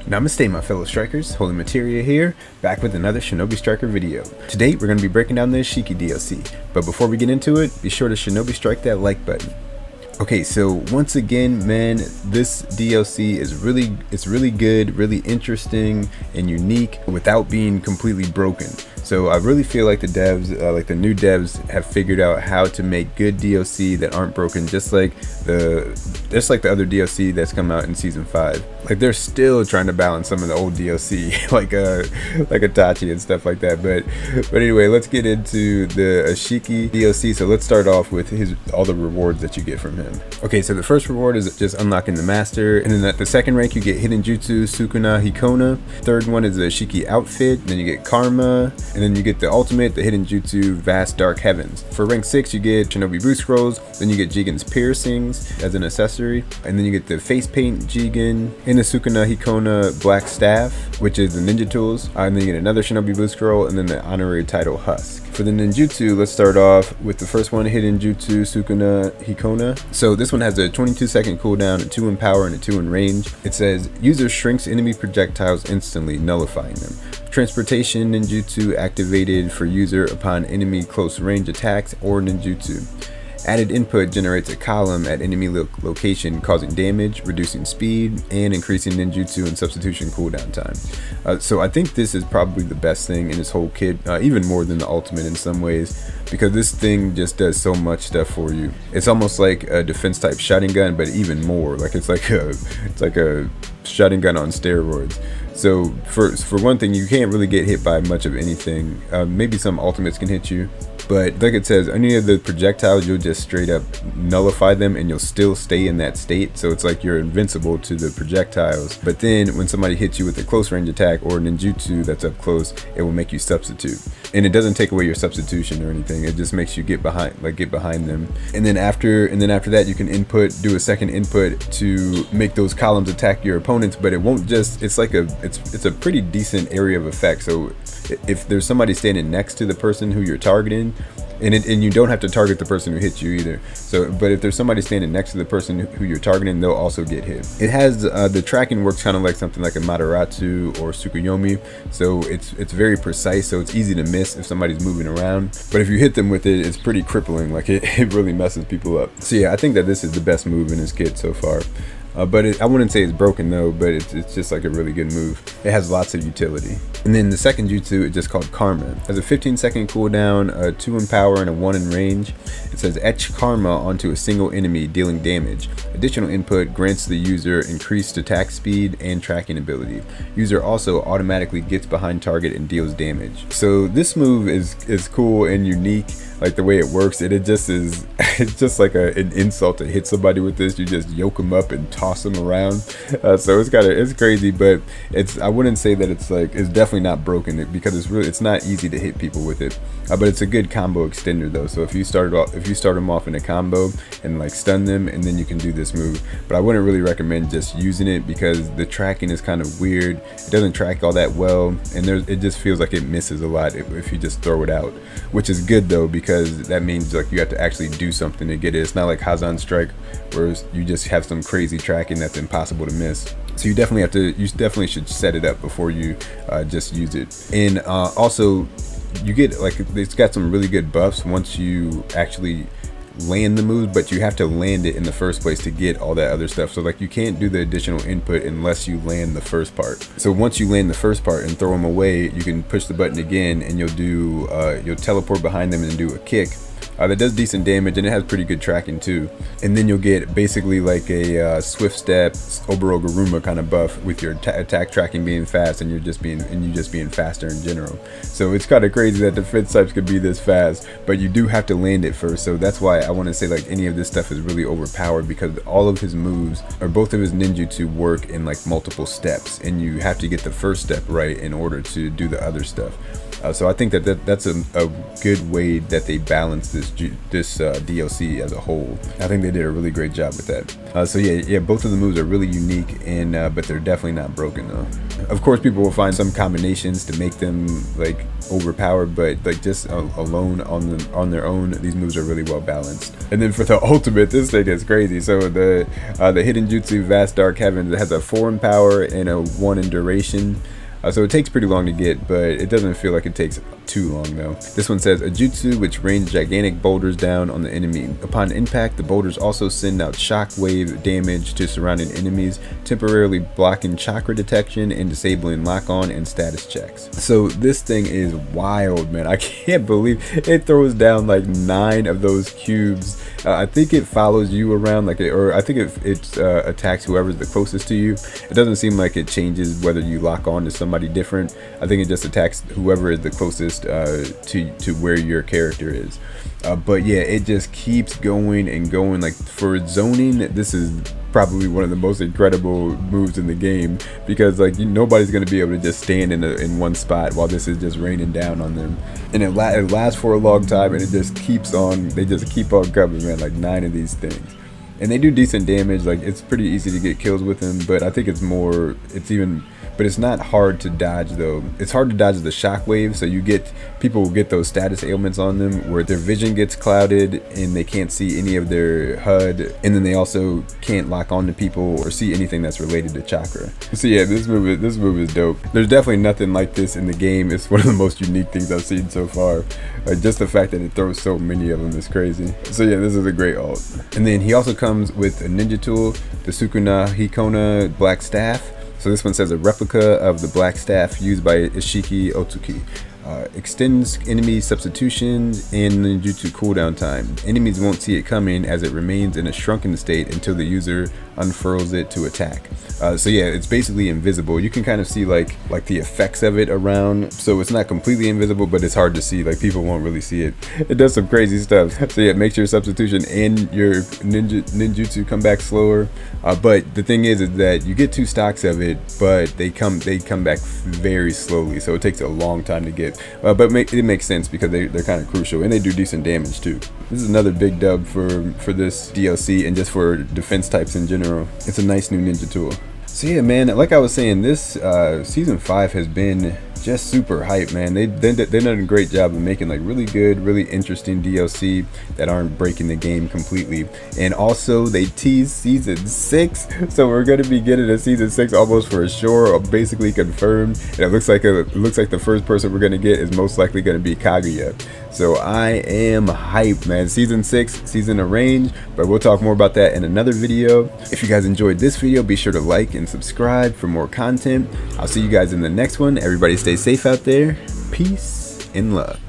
Namaste my fellow strikers, Holy Materia here, back with another Shinobi Striker video. Today we're going to be breaking down the Isshiki DLC, but before we get into it, be sure to Shinobi strike that like button. Okay, so once again, man, this DLC is really good, really interesting and unique without being completely broken. So I really feel like the devs, like the new devs, have figured out how to make good DLC that aren't broken, just like the other DLC that's come out in season 5. Like they're still trying to balance some of the old DLC, like Itachi and stuff like that. But anyway, let's get into the Isshiki DLC. So let's start off with all the rewards that you get from him. Okay, so the first reward is just unlocking the master, and then at the second rank you get Ninjutsu Sukuna Hikona. Third one is the Isshiki outfit, then you get karma, and then you get the ultimate, the Ninjutsu Vast Dark Heavens. For rank 6 you get Shinobi Boost Scrolls, then you get Jigen's piercings as an accessory, and then you get the face paint Jigen, and the Sukuna Hikona Black Staff, which is the ninja tools, and then you get another Shinobi Boost Scroll, and then the honorary title Husk. For the ninjutsu, let's start off with the first one, Ninjutsu Sukuna Hikona. So this one has a 22-second cooldown, a 2 in power, and a 2 in range. It says, user shrinks enemy projectiles instantly, nullifying them. Transportation ninjutsu activated for user upon enemy close range attacks or ninjutsu. Added input generates a column at enemy location, causing damage, reducing speed, and increasing ninjutsu and substitution cooldown time. So I think this is probably the best thing in this whole kit, even more than the ultimate in some ways, because this thing just does so much stuff for you. It's almost like a defense type shotgun gun, but even more. Like it's like a shotgun gun on steroids. So for one thing, you can't really get hit by much of anything. Maybe some ultimates can hit you, but like it says, any of the projectiles, you'll just straight up nullify them and you'll still stay in that state. So it's like you're invincible to the projectiles. But then when somebody hits you with a close range attack or ninjutsu that's up close, it will make you substitute. And it doesn't take away your substitution or anything. It just makes you get behind them. And then after that, you can do a second input to make those columns attack your opponents. But it won't just. It's like it's a pretty decent area of effect. So if there's somebody standing next to the person who you're targeting, and you don't have to target the person who hits you either. So, but if there's somebody standing next to the person who you're targeting, they'll also get hit. It has the tracking works kind of like something like a Madarazu or Tsukuyomi. So it's very precise. So it's easy to miss if somebody's moving around. But if you hit them with it, it's pretty crippling. Like it really messes people up. So yeah, I think that this is the best move in this kit so far. But I wouldn't say it's broken though, but it's just like a really good move. It has lots of utility. And then the second jutsu is just called Karma. It has a 15-second cooldown, a 2 in power, and a 1 in range. It says etch Karma onto a single enemy, dealing damage. Additional input grants the user increased attack speed and tracking ability. User also automatically gets behind target and deals damage. So this move is cool and unique. Like the way it works, it just is. It's just like an insult to hit somebody with this. You just yoke them up and toss them around. So it's crazy, but I wouldn't say that it's definitely not broken because it's not easy to hit people with it. But it's a good combo extender though. So if you start them off in a combo and like stun them, and then you can do this move. But I wouldn't really recommend just using it because the tracking is kind of weird. It doesn't track all that well, and it just feels like it misses a lot if you just throw it out, which is good though because that means like you have to actually do something to get it. It's not like Hazan Strike where you just have some crazy tracking that's impossible to miss. So you definitely should set it up before you just use it. And also you get it's got some really good buffs once you actually land the moves, but you have to land it in the first place to get all that other stuff. So like you can't do the additional input unless you land the first part. So once you land the first part and throw them away, you can push the button again and you'll teleport behind them and do a kick. That does decent damage and it has pretty good tracking too. And then you'll get basically like a swift step Obaroguruma kind of buff with your attack tracking being fast and you just being faster in general. So it's kind of crazy that defense types could be this fast, but you do have to land it first. So that's why I want to say like any of this stuff is really overpowered because all of his moves or both of his ninjutsu work in like multiple steps and you have to get the first step right in order to do the other stuff. So I think that's a good way that they balance this DLC as a whole. I think they did a really great job with that. So yeah, both of the moves are really unique, and but they're definitely not broken though. Of course, people will find some combinations to make them like overpowered, but like just alone on their own, these moves are really well balanced. And then for the ultimate, this thing is crazy. So the hidden jutsu Vast Dark Heavens, it has a 4 in power and a 1 in duration. So it takes pretty long to get, but it doesn't feel like it takes too long though. This one says a jutsu which rains gigantic boulders down on the enemy. Upon impact, the boulders also send out shockwave damage to surrounding enemies, temporarily blocking chakra detection and disabling lock-on and status checks. So this thing is wild, man. I can't believe it throws down like 9 of those cubes. I think it follows you around, or I think it attacks whoever's the closest to you. It doesn't seem like it changes whether you lock on to somebody different. I think it just attacks whoever is the closest to where your character is. But yeah, it just keeps going and going. Like for zoning, this is probably one of the most incredible moves in the game, because like nobody's going to be able to just stand in one spot while this is just raining down on them. And it lasts for a long time, and it just keeps on. They just keep on coming, man. Like 9 of these things. And they do decent damage. Like it's pretty easy to get kills with them, but I think but it's not hard to dodge though. It's hard to dodge the shockwave, so people will get those status ailments on them where their vision gets clouded and they can't see any of their HUD, and then they also can't lock on to people or see anything that's related to chakra. So yeah, this move is dope. There's definitely nothing like this in the game. It's one of the most unique things I've seen so far. Just the fact that it throws so many of them is crazy. So yeah, this is a great ult. And then he also comes with a ninja tool, the Sukuna Hikona Black Staff. So this one says a replica of the black staff used by Isshiki Otsuki. Extends enemy substitutions and ninjutsu cooldown time. Enemies won't see it coming as it remains in a shrunken state until the user unfurls it to attack. So yeah, it's basically invisible. You can kind of see like the effects of it around, so it's not completely invisible, but it's hard to see. Like people won't really see it. It does some crazy stuff. So yeah, it makes your substitution and your ninjutsu come back slower. But the thing is that you get 2 stocks of it, but they come back very slowly, so it takes a long time to get. But it makes sense because they're kind of crucial, and they do decent damage too. This is another big dub for this DLC and just for defense types in general. It's a nice new ninja tool. So yeah, man, like I was saying, this season 5 has been just super hype, man. They've done a great job of making like really good, really interesting DLC that aren't breaking the game completely. And also they teased season 6, so we're gonna be getting a season 6 almost for sure, basically confirmed. And it looks like the first person we're gonna get is most likely gonna be Kaguya. So I am hyped, man. Season 6, season arranged, but we'll talk more about that in another video. If you guys enjoyed this video, be sure to like and subscribe for more content. I'll see you guys in the next one. Everybody stay safe out there. Peace and love.